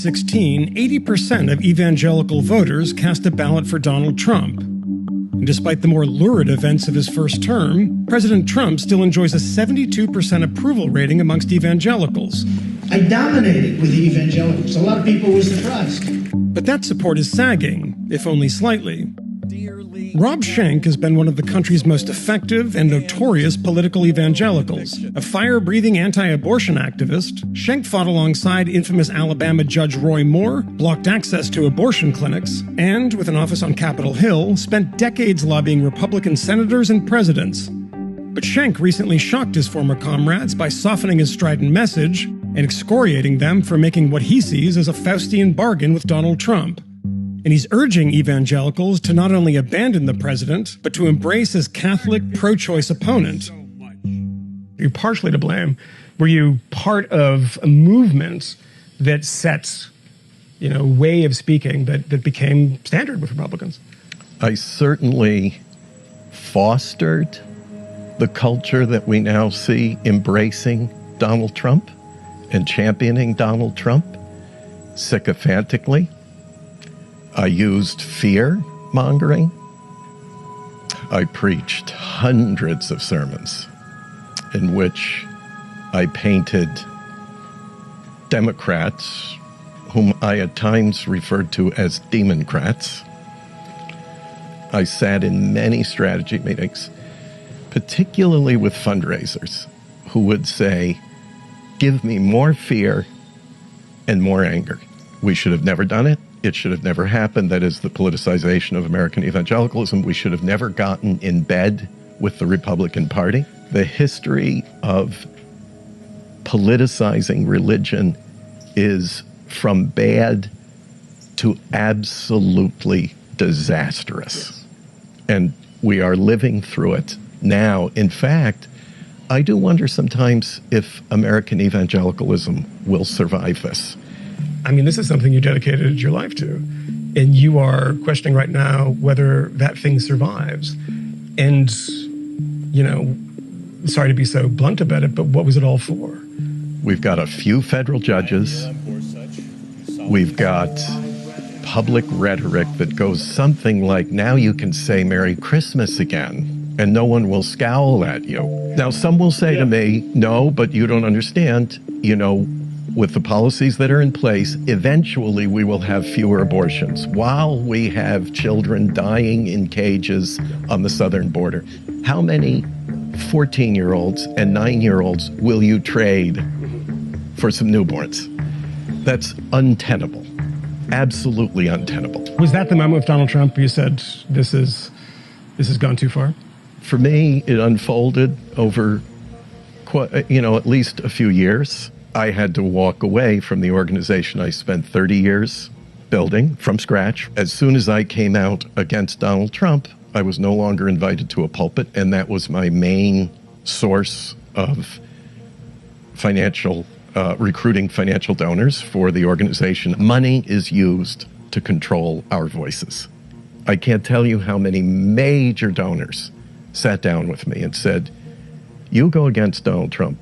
2016, 80% of evangelical voters cast a ballot for Donald Trump. And despite the more lurid events of his first term, President Trump still enjoys a 72% approval rating amongst evangelicals. I dominated with the evangelicals. A lot of people were surprised. But that support is sagging, if only slightly. Rob Schenck has been one of the country's most effective and notorious political evangelicals. A fire-breathing anti-abortion activist, Schenck fought alongside infamous Alabama Judge Roy Moore, blocked access to abortion clinics, and, with an office on Capitol Hill, spent decades lobbying Republican senators and presidents. But Schenck recently shocked his former comrades by softening his strident message and excoriating them for making what he sees as a Faustian bargain with Donald Trump. And he's urging evangelicals to not only abandon the president, but to embrace his Catholic pro-choice opponent. You're partially to blame. Were you part of a movement that set, way of speaking that became standard with Republicans? I certainly fostered the culture that we now see embracing Donald Trump and championing Donald Trump sycophantically. I used fear-mongering. I preached hundreds of sermons in which I painted Democrats, whom I at times referred to as Democrats. I sat in many strategy meetings, particularly with fundraisers, who would say, "Give me more fear and more anger. We should have never done it. It should have never happened." That is the politicization of American evangelicalism. We should have never gotten in bed with the Republican Party. The history of politicizing religion is from bad to absolutely disastrous. And we are living through it now. In fact, I do wonder sometimes if American evangelicalism will survive this. I mean, this is something you dedicated your life to, and you are questioning right now whether that thing survives. And, sorry to be so blunt about it, but what was it all for? We've got a few federal judges. We've got public rhetoric that goes something like, now you can say Merry Christmas again, and no one will scowl at you. Now, some will say to me, no, but you don't understand, with the policies that are in place, eventually we will have fewer abortions while we have children dying in cages on the southern border. How many 14-year-olds and 9-year-olds will you trade for some newborns? That's untenable. Absolutely untenable. Was that the moment with Donald Trump where you said, this has gone too far? For me, it unfolded over, at least a few years. I had to walk away from the organization I spent 30 years building from scratch. As soon as I came out against Donald Trump, I was no longer invited to a pulpit, and that was my main source of recruiting financial donors for the organization. Money is used to control our voices. I can't tell you how many major donors sat down with me and said, you go against Donald Trump,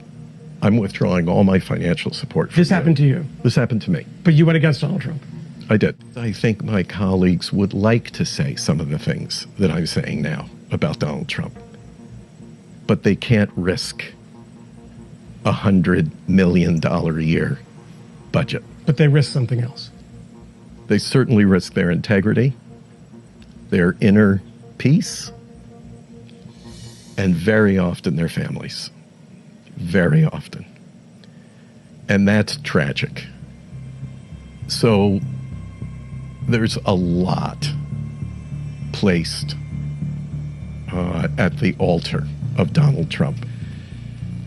I'm withdrawing all my financial support from you. This happened to you? This happened to me. But you went against Donald Trump? I did. I think my colleagues would like to say some of the things that I'm saying now about Donald Trump. But they can't risk a $100 million a year budget. But they risk something else. They certainly risk their integrity, their inner peace, and very often their families. Very often. And that's tragic. So there's a lot placed at the altar of Donald Trump.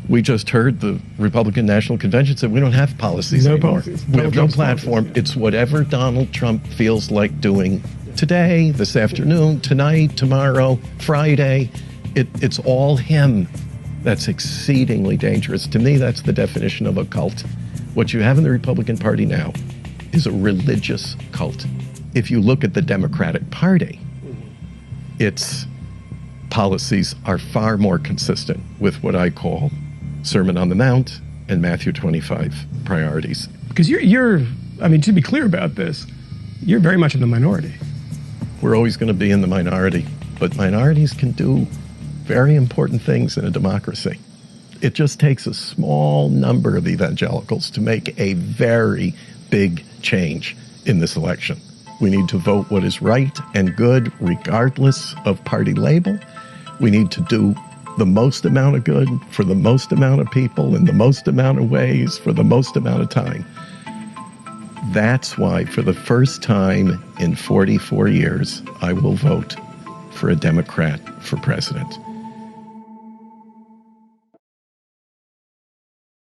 We just heard the Republican National Convention said we don't have policies anymore. We have no platform. It's whatever Donald Trump feels like doing today, this afternoon, tonight, tomorrow, Friday. It's all him. That's exceedingly dangerous. To me, that's the definition of a cult. What you have in the Republican Party now is a religious cult. If you look at the Democratic Party, its policies are far more consistent with what I call Sermon on the Mount and Matthew 25 priorities. Because you're I mean, to be clear about this, you're very much in the minority. We're always going to be in the minority, but minorities can do very important things in a democracy. It just takes a small number of evangelicals to make a very big change in this election. We need to vote what is right and good, regardless of party label. We need to do the most amount of good for the most amount of people in the most amount of ways for the most amount of time. That's why, for the first time in 44 years, I will vote for a Democrat for president.